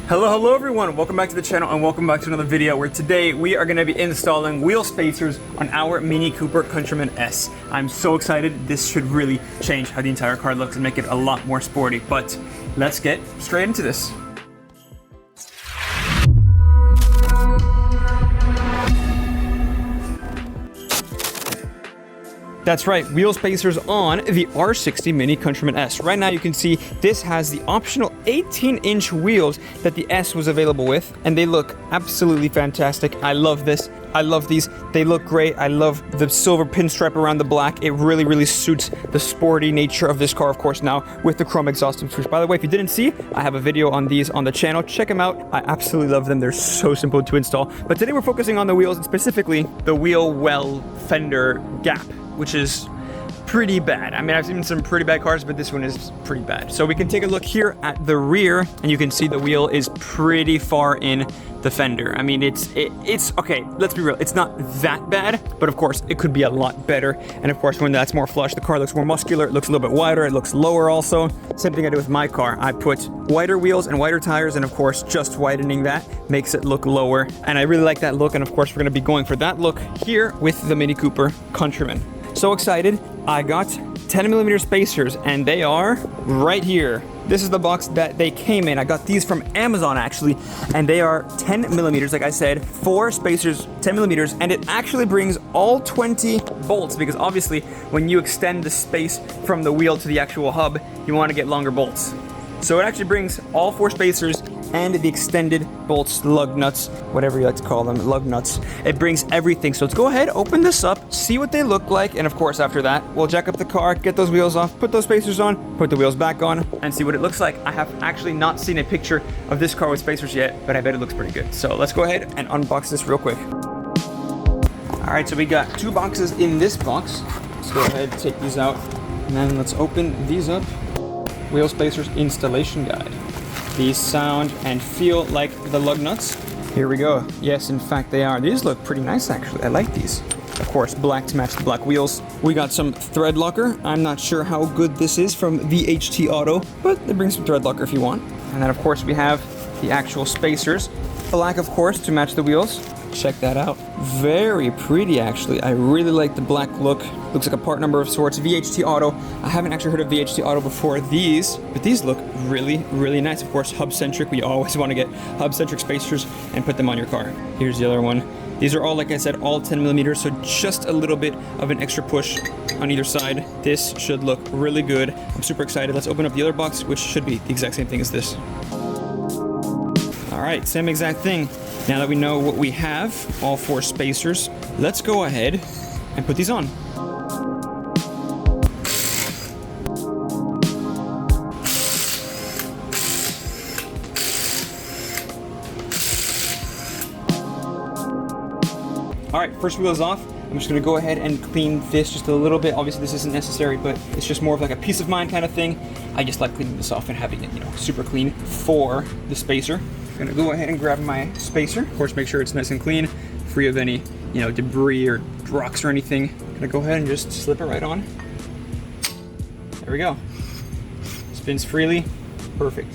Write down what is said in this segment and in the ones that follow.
Hello everyone, welcome back to the channel and welcome back to another video where today we are going to be installing wheel spacers on our Mini Cooper Countryman S. I'm so excited. This should really change how the entire car looks and make it a lot more sporty, but let's get straight into this. That's right, wheel spacers on the R60 Mini Countryman S. Right now you can see this has the optional 18-inch wheels that the S was available with, and they look absolutely fantastic. I love this. I love these. They look great. I love the silver pinstripe around the black. It really suits the sporty nature of this car, of course, now with the chrome exhaust and switch. By the way, if you didn't see, I have a video on these on the channel. Check them out. I absolutely love them. They're so simple to install. But today we're focusing on the wheels, and specifically the wheel well fender gap, which is pretty bad. I mean, I've seen some pretty bad cars, but this one is pretty bad. So we can take a look here at the rear, and you can see the wheel is pretty far in the fender. I mean, it's okay, let's be real, it's not that bad, but of course, it could be a lot better. And of course, when that's more flush, the car looks more muscular, it looks a little bit wider, it looks lower also. Same thing I did with my car. I put wider wheels and wider tires, and of course, just widening that makes it look lower. And I really like that look, and of course, we're gonna be going for that look here with the Mini Cooper Countryman. So excited, I got 10mm spacers, and they are right here. This is the box that they came in. I got these from Amazon actually, and they are 10mm, like I said, 4 spacers, 10mm, and it actually brings all 20 bolts, because obviously when you extend the space from the wheel to the actual hub, you want to get longer bolts. So it actually brings all 4 spacers and the extended bolts, lug nuts, whatever you like to call them, lug nuts. It brings everything. So let's go ahead, open this up, see what they look like, and of course after that, we'll jack up the car, get those wheels off, put those spacers on, put the wheels back on, and see what it looks like. I have actually not seen a picture of this car with spacers yet, but I bet it looks pretty good. So let's go ahead and unbox this real quick. All right, so we got 2 boxes in this box. Let's go ahead, take these out, and then let's open these up. Wheel spacers installation guide. These sound and feel like the lug nuts. Here we go. Yes, in fact they are. These look pretty nice actually. I like these. Of course, black to match the black wheels. We got some thread locker. I'm not sure how good this is from VHT Auto, but it brings some thread locker if you want. And then of course we have the actual spacers. Black, of course, to match the wheels. Check that out. Very pretty actually. I really like the black look. Looks like a part number of sorts. VHT Auto. I haven't actually heard of VHT Auto before these, but these look really nice. Of course, hub centric. We always want to get hub centric spacers and put them on your car. Here's the other one. These are all, like I said, all 10mm, so just a little bit of an extra push on either side. This should look really good. I'm super excited. Let's open up the other box, which should be the exact same thing as this. All right, same exact thing. Now that we know what we have, all 4 spacers, let's go ahead and put these on. All right, first wheel is off. I'm just gonna go ahead and clean this just a little bit. Obviously this isn't necessary, but it's just more of like a peace of mind kind of thing. I just like cleaning this off and having it, you know, super clean for the spacer. I'm gonna go ahead and grab my spacer. Of course, make sure it's nice and clean, free of any, you know, debris or rocks or anything. I'm gonna go ahead and just slip it right on. There we go. Spins freely, perfect.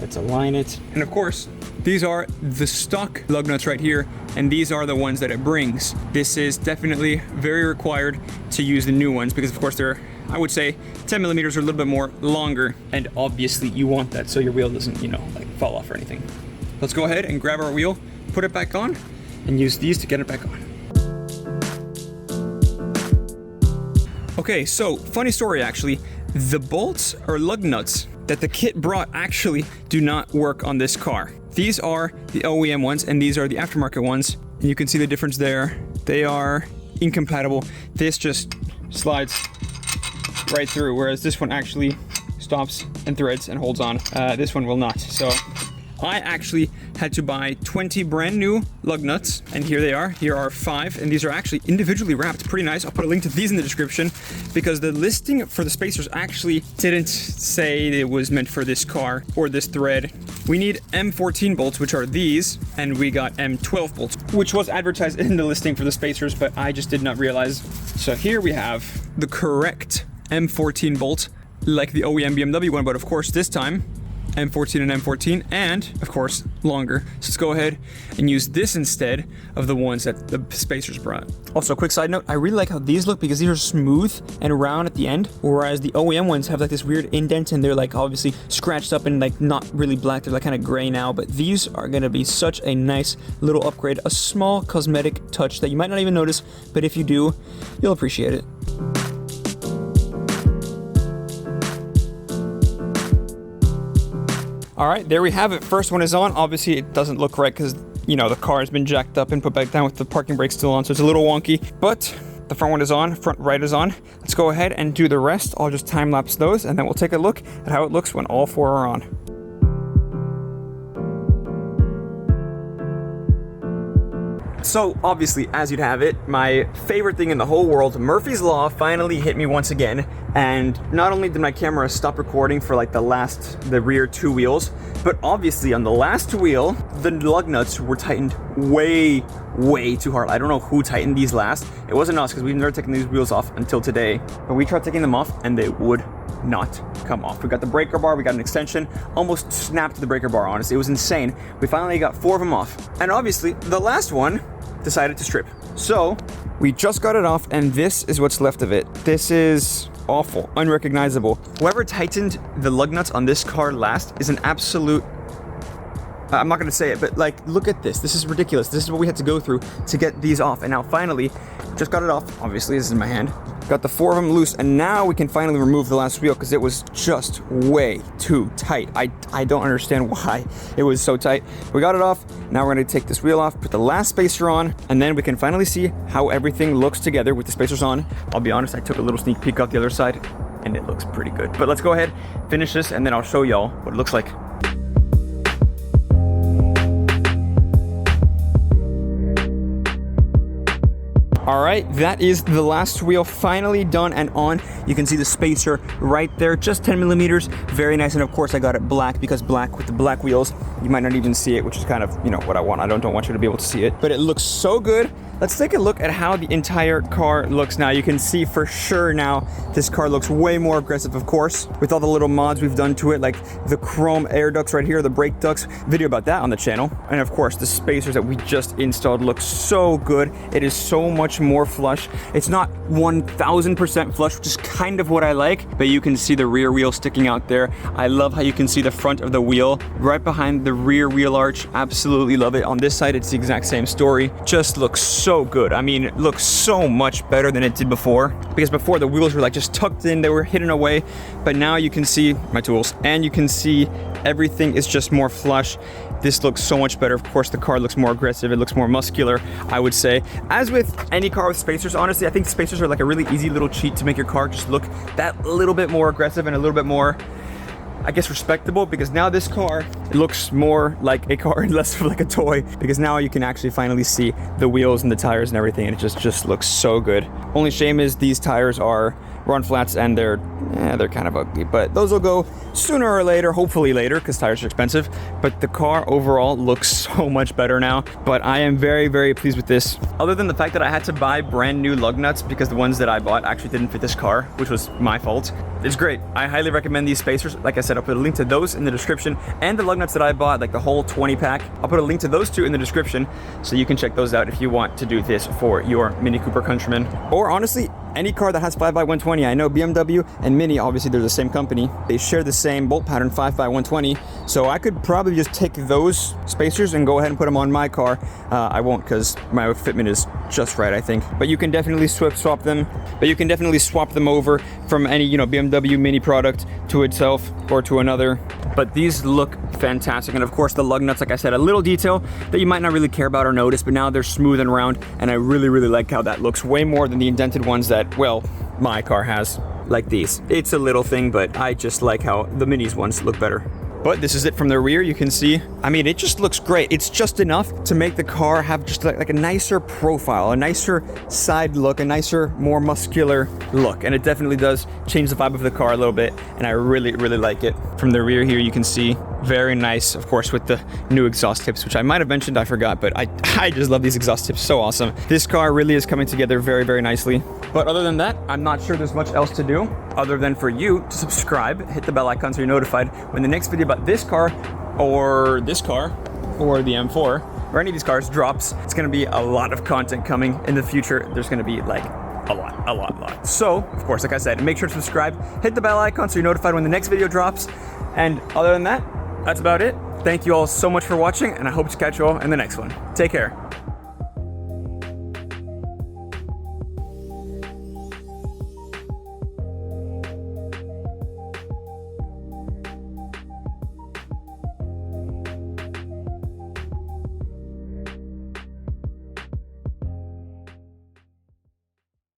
Let's align it. And of course, these are the stock lug nuts right here, and these are the ones that it brings. This is definitely very required to use the new ones because of course they're, I would say, 10mm or a little bit more longer, and obviously you want that so your wheel doesn't, you know, like fall off or anything. Let's go ahead and grab our wheel, put it back on, and use these to get it back on. Okay, so funny story actually. The bolts or lug nuts that the kit brought actually do not work on this car. These are the OEM ones and these are the aftermarket ones. And you can see the difference there. They are incompatible. This just slides right through, whereas this one actually stops and threads and holds on. This one will not. So I actually had to buy 20 brand new lug nuts, and here they are. Here are 5, and these are actually individually wrapped. Pretty nice. I'll put a link to these in the description because the listing for the spacers actually didn't say it was meant for this car or this thread. We need M14 bolts, which are these, and we got M12 bolts, which was advertised in the listing for the spacers, but I just did not realize. So here we have the correct M14 bolt, like the OEM BMW one, but of course this time M14 and M14, and of course longer. So let's go ahead and use this instead of the ones that the spacers brought. Also, quick side note, I really like how these look because these are smooth and round at the end, whereas the OEM ones have like this weird indent and they're like obviously scratched up and like not really black, they're like kind of gray now, but these are gonna be such a nice little upgrade, a small cosmetic touch that you might not even notice, but if you do, you'll appreciate it. All right, there we have it. First one is on. Obviously, it doesn't look right because, you know, the car has been jacked up and put back down with the parking brake still on, so it's a little wonky. But the front one is on, front right is on. Let's go ahead and do the rest. I'll just time lapse those, and then we'll take a look at how it looks when all four are on. So obviously, as you'd have it, my favorite thing in the whole world, Murphy's Law, finally hit me once again. And not only did my camera stop recording for like the rear two wheels, but obviously on the last wheel, the lug nuts were tightened way too hard. I don't know who tightened these last. It wasn't us because we've never taken these wheels off until today. But we tried taking them off and they would not come off. We got the breaker bar, we got an extension, almost snapped the breaker bar, honestly. It was insane. We finally got 4 of them off. And obviously, the last one decided to strip. So, we just got it off, and this is what's left of it. This is awful, unrecognizable. Whoever tightened the lug nuts on this car last is an absolute... I'm not gonna say it, but like, look at this. This is ridiculous. This is what we had to go through to get these off. And now finally, just got it off. Obviously, this is in my hand. Got the 4 of them loose, and now we can finally remove the last wheel because it was just way too tight. I don't understand why it was so tight. We got it off. Now we're gonna take this wheel off, put the last spacer on, and then we can finally see how everything looks together with the spacers on. I'll be honest, I took a little sneak peek out the other side, and it looks pretty good. But let's go ahead, finish this, and then I'll show y'all what it looks like. All right, that is the last wheel finally done and on. You can see the spacer right there, just 10 millimeters, very nice. And of course I got it black because black with the black wheels, you might not even see it, which is kind of, you know, what I want. I don't want you to be able to see it, but it looks so good. Let's take a look at how the entire car looks now. You can see for sure now, this car looks way more aggressive, of course, with all the little mods we've done to it, like the chrome air ducts right here, the brake ducts, video about that on the channel. And of course, the spacers that we just installed look so good. It is so much more flush. It's not 1000% flush, which is kind of what I like, but you can see the rear wheel sticking out there. I love how you can see the front of the wheel right behind the rear wheel arch. Absolutely love it. On this side, it's the exact same story. Just looks so good. I mean, it looks so much better than it did before, because before the wheels were like just tucked in, they were hidden away, but now you can see my tools and you can see everything is just more flush. This looks so much better. Of course, the car looks more aggressive. It looks more muscular, I would say. As with any car with spacers, honestly, I think spacers are like a really easy little cheat to make your car just look that little bit more aggressive and a little bit more, I guess, respectable, because now this car, it looks more like a car and less of like a toy, because now you can actually finally see the wheels and the tires and everything, and it just looks so good. Only shame is these tires are run flats and they're kind of ugly, but those will go sooner or later, hopefully later, because tires are expensive. But the car overall looks so much better now, but I am very pleased with this. Other than the fact that I had to buy brand new lug nuts because the ones that I bought actually didn't fit this car, which was my fault. It's great. I highly recommend these spacers. Like I said, I'll put a link to those in the description, and the lug nuts that I bought, like the whole 20 pack, I'll put a link to those two in the description, so you can check those out if you want to do this for your Mini Cooper Countryman, or honestly, any car that has 5x120. I know BMW and Mini, obviously they're the same company. They share the same bolt pattern, 5x120. So I could probably just take those spacers and go ahead and put them on my car. I won't, because my fitment is just right, I think. But you can definitely swap them. But you can definitely swap them over from any, you know, BMW Mini product to itself or to another. But these look fantastic. And of course, the lug nuts, like I said, a little detail that you might not really care about or notice, but now they're smooth and round, and I really like how that looks, way more than the indented ones that, well, my car has, like these. It's a little thing, but I just like how the Minis ones look better. But this is it from the rear. You can see, I mean, it just looks great. It's just enough to make the car have just like a nicer profile, a nicer side look, a nicer, more muscular look. And it definitely does change the vibe of the car a little bit, and I really like it. From the rear here, you can see Very nice, of course, with the new exhaust tips, which I might have mentioned, I forgot, but I just love these exhaust tips, so awesome. This car really is coming together very, very nicely. But other than that, I'm not sure there's much else to do other than for you to subscribe, hit the bell icon so you're notified when the next video about this car or the M4 or any of these cars drops. It's gonna be a lot of content coming in the future. There's gonna be like a lot. So, of course, like I said, make sure to subscribe, hit the bell icon so you're notified when the next video drops. And other than that, that's about it. Thank you all so much for watching, and I hope to catch you all in the next one. Take care.